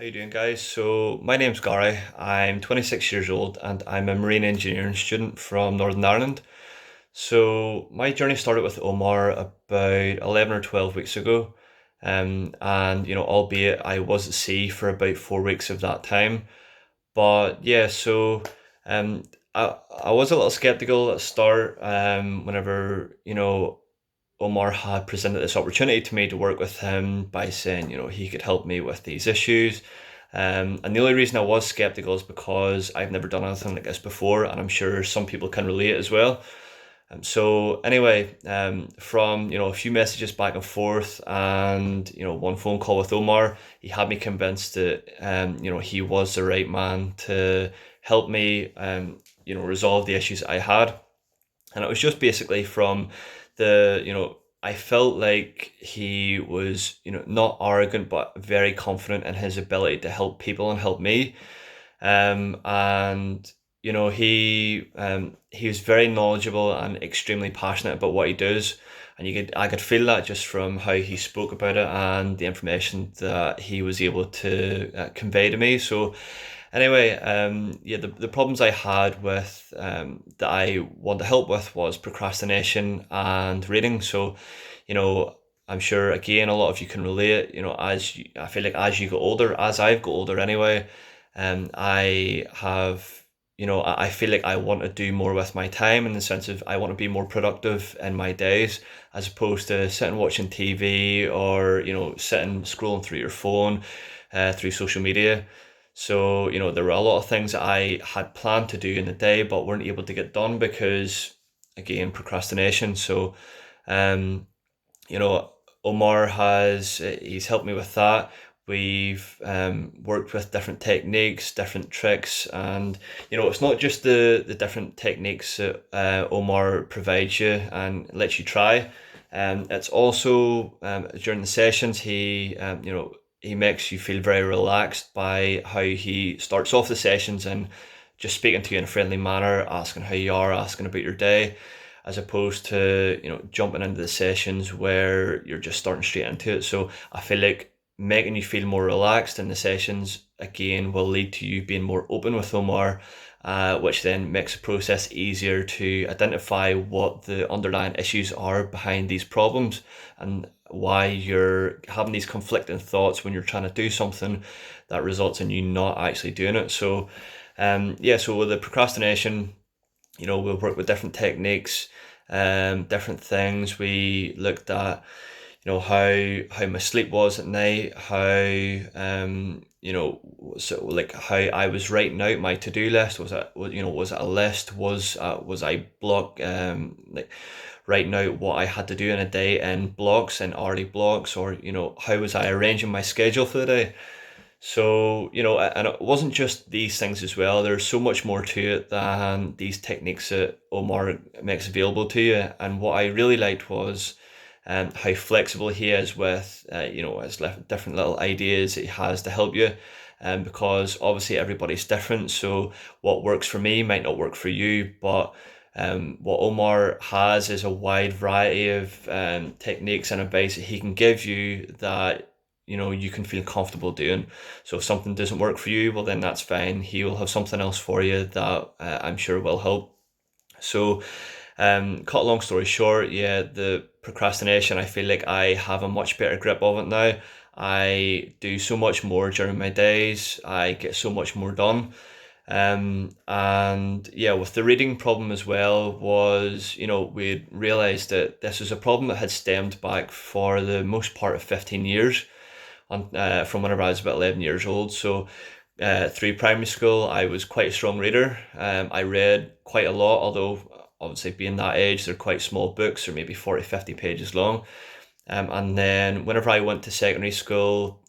How you doing, guys? So my name's Gary. I'm 26 years old and I'm a marine engineering student from Northern Ireland. So my journey started with Omar about 11 or 12 weeks ago. And albeit I was at sea for about 4 weeks of that time. But yeah, so um, I was a little skeptical at the start, whenever, Omar had presented this opportunity to me to work with him by saying, he could help me with these issues. And the only reason I was skeptical is because I've never done anything like this before, and I'm sure some people can relate as well. So anyway, from a few messages back and forth, and one phone call with Omar, he had me convinced that he was the right man to help me resolve the issues I had. And it was just basically from I felt like he was, not arrogant, but very confident in his ability to help people and help me. And he was very knowledgeable and extremely passionate about what he does. And I could feel that just from how he spoke about it and the information that he was able to convey to me. So anyway, yeah, the problems I had with that I wanted to help with was procrastination and reading. So, you know, I'm sure again a lot of you can relate. I feel like as you get older, as I've got older anyway, I have, I feel like I want to do more with my time in the sense of I want to be more productive in my days as opposed to sitting watching TV or sitting scrolling through your phone, through social media. So, there were a lot of things that I had planned to do in the day but weren't able to get done because, again, procrastination. So, um, you know, Omar he's helped me with that. We've worked with different techniques, different tricks, and it's not just the different techniques that Omar provides you and lets you try. It's also during the sessions he makes you feel very relaxed by how he starts off the sessions and just speaking to you in a friendly manner, asking how you are, asking about your day, as opposed to jumping into the sessions where you're just starting straight into it. So I feel like making you feel more relaxed in the sessions again will lead to you being more open with Omar, which then makes the process easier to identify what the underlying issues are behind these problems and why you're having these conflicting thoughts when you're trying to do something that results in you not actually doing it. So yeah, so with the procrastination, we'll work with different techniques, different things. We looked at, how my sleep was at night, how so like how I was writing out my to-do list. Was it a list? Was I like writing out what I had to do in a day in blocks and hourly blocks, or how was I arranging my schedule for the day? So, and it wasn't just these things as well. There's so much more to it than these techniques that Omar makes available to you. And what I really liked was how flexible he is with, his different little ideas that he has to help you. Because obviously everybody's different. So what works for me might not work for you. But what Omar has is a wide variety of techniques and advice that he can give you that you can feel comfortable doing. So if something doesn't work for you, well then that's fine. He will have something else for you that I'm sure will help. So cut a long story short, yeah, the procrastination, I feel like I have a much better grip of it now. I do so much more during my days. I get so much more done. And yeah, with the reading problem as well was, we realized that this was a problem that had stemmed back for the most part of 15 years from whenever I was about 11 years old. So through primary school, I was quite a strong reader. I read quite a lot, although obviously being that age, they're quite small books, or maybe 40, 50 pages long. And then whenever I went to secondary school,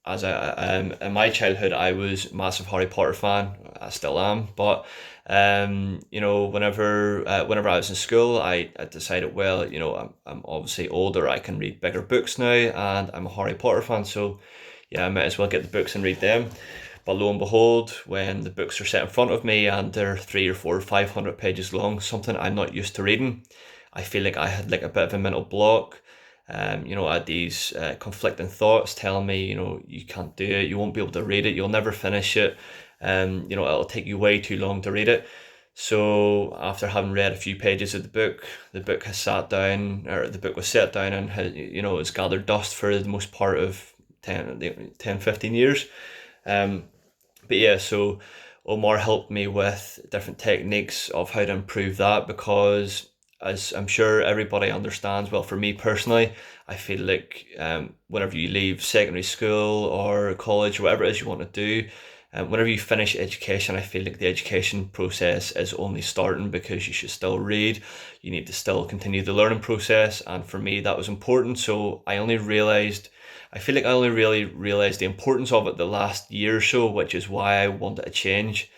as in my childhood, I was a massive Harry Potter fan. I still am, but whenever I was in school, I decided, well, I'm obviously older. I can read bigger books now, and I'm a Harry Potter fan, so yeah, I might as well get the books and read them. But lo and behold, when the books are set in front of me and they're 300 or 400 or 500 pages long, something I'm not used to reading, I feel like I had like a bit of a mental block. I had these conflicting thoughts telling me, you can't do it, you won't be able to read it, you'll never finish it, it'll take you way too long to read it. So after having read a few pages of the book has sat down, or the book was set down and has, it's gathered dust for the most part of 10, 15 years. Um, but yeah, so Omar helped me with different techniques of how to improve that, because as I'm sure everybody understands, well, for me personally, I feel like whenever you leave secondary school or college or whatever it is you want to do, whenever you finish education, I feel like the education process is only starting, because you should still read, you need to still continue the learning process, and for me that was important. So I feel like I only really realized the importance of it the last year or so, which is why I wanted to change.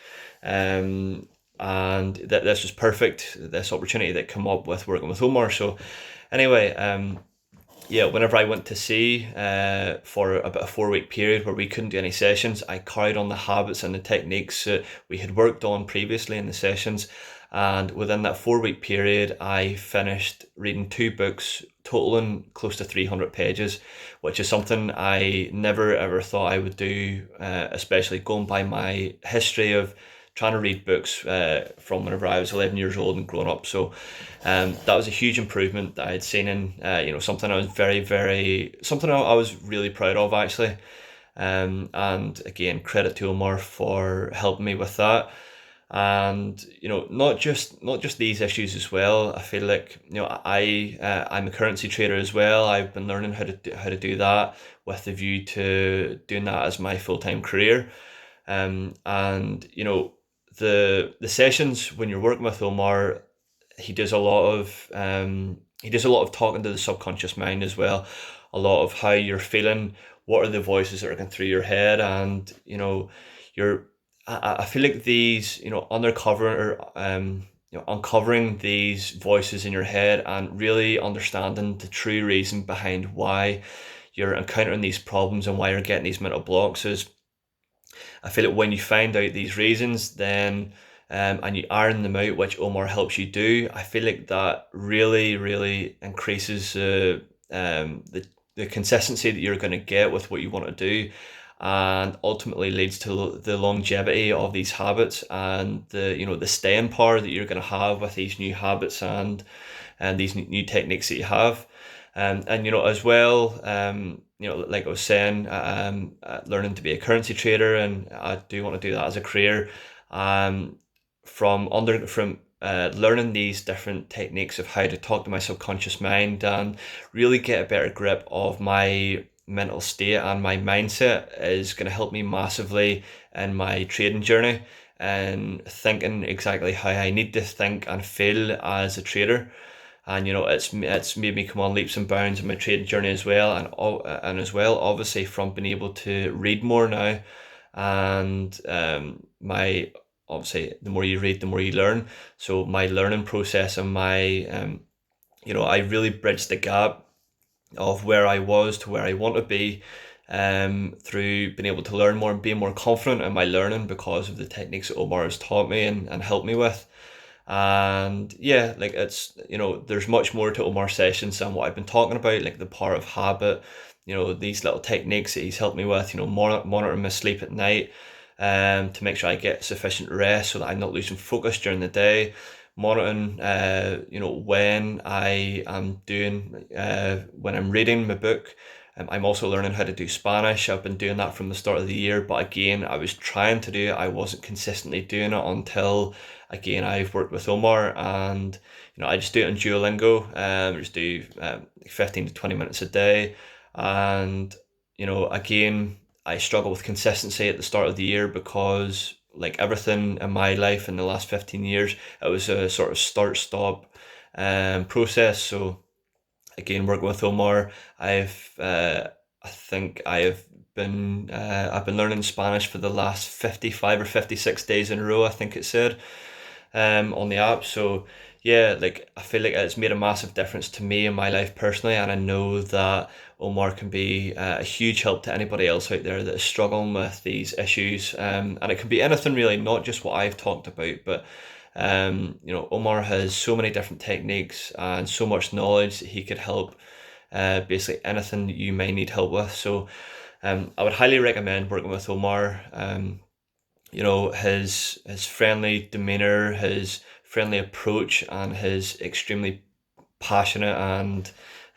And that this was perfect, this opportunity that came up with working with Omar. So anyway, yeah, whenever I went to sea for about a 4 week period where we couldn't do any sessions, I carried on the habits and the techniques that we had worked on previously in the sessions. And within that 4 week period, I finished reading 2 books, totaling close to 300 pages, which is something I never ever thought I would do, especially going by my history of trying to read books from whenever I was 11 years old and growing up. So that was a huge improvement that I had seen in, something I was something I was really proud of, actually. And again, credit to Omar for helping me with that. And not just these issues as well. I feel like I'm a currency trader as well. I've been learning how to do that with the view to doing that as my full-time career. And the sessions when you're working with Omar, he does a lot of talking to the subconscious mind as well, a lot of how you're feeling, what are the voices that are going through your head, and you're I feel like these, uncovering these voices in your head and really understanding the true reason behind why you're encountering these problems and why you're getting these mental blocks is, I feel like when you find out these reasons, then and you iron them out, which Omar helps you do, I feel like that really, really increases the consistency that you're going to get with what you want to do, and ultimately leads to the longevity of these habits and the staying power that you're going to have with these new habits and these new techniques that you have. And as well, like I was saying, learning to be a currency trader, and I do want to do that as a career. Um, from learning these different techniques of how to talk to my subconscious mind and really get a better grip of my mental state and my mindset is going to help me massively in my trading journey and thinking exactly how I need to think and feel as a trader. And it's made me come on leaps and bounds in my trading journey as well, and as well, obviously, from being able to read more now, and my obviously, the more you read, the more you learn. So my learning process and my I really bridged the gap of where I was to where I want to be, through being able to learn more and being more confident in my learning because of the techniques that Omar has taught me and helped me with. And yeah, like it's there's much more to Omar sessions than what I've been talking about, like the power of habit, these little techniques that he's helped me with, monitoring my sleep at night, to make sure I get sufficient rest so that I'm not losing focus during the day, monitoring when I am doing when I'm reading my book. I'm also learning how to do Spanish. I've been doing that from the start of the year, but again, I was trying to do it. I wasn't consistently doing it until, again, I've worked with Omar, and I just do it on Duolingo. Just do 15 to 20 minutes a day, and again, I struggle with consistency at the start of the year because, like everything in my life in the last 15 years, it was a sort of start-stop process. So again, working with Omar, I think I've been learning Spanish for the last 55 or 56 days in a row, I think it said, on the app. So yeah, like I feel like it's made a massive difference to me in my life personally, and I know that Omar can be a huge help to anybody else out there that is struggling with these issues. And it can be anything really, not just what I've talked about, but Omar has so many different techniques and so much knowledge that he could help basically anything you may need help with. So I would highly recommend working with Omar. His friendly demeanor, his friendly approach, and his extremely passionate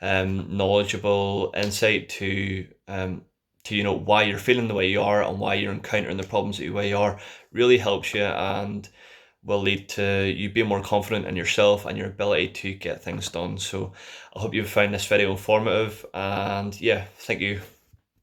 and knowledgeable insight to why you're feeling the way you are and why you're encountering the problems the way you are really helps you and will lead to you being more confident in yourself and your ability to get things done. So I hope you found this video informative, and yeah, thank you